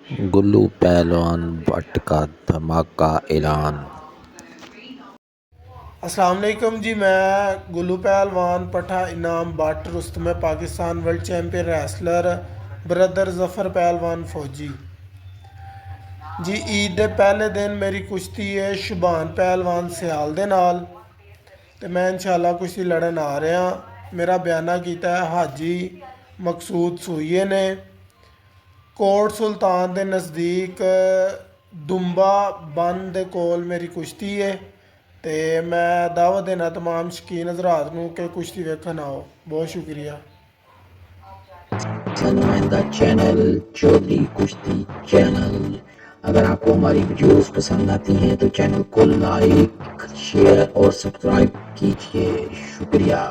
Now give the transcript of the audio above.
गुल्लू पहलवान भट्ट का धमाका ऐलान। अस्सलाम वालेकुम जी। मैं गुल्लू पहलवान पठा इनाम Bhatt Rustam Pakistan world champion wrestler brother Zafar पहलवान फौजी जी। ईद के पहले दिन मेरी कुश्ती है शुभान पहलवान सियाल दे नाल ते मैं इंशाल्लाह कुश्ती लड़न आ रहा। मेरा बयाना किया है हाजी मकसूद सूईए ने। कोट सुल्तान के नज़दीक दुम्बा बन दे कोल मेरी कुश्ती है। तो मैं दावत देना तमाम शकीन हजरात नूं कि कुश्ती वेखन आओ। बहुत शुक्रिया। नुमाइंदा चैनल चौधरी कुश्ती चैनल। अगर आपको हमारी वीडियोस पसंद आती हैं तो चैनल को लाइक शेयर और सब्सक्राइब कीजिए। शुक्रिया।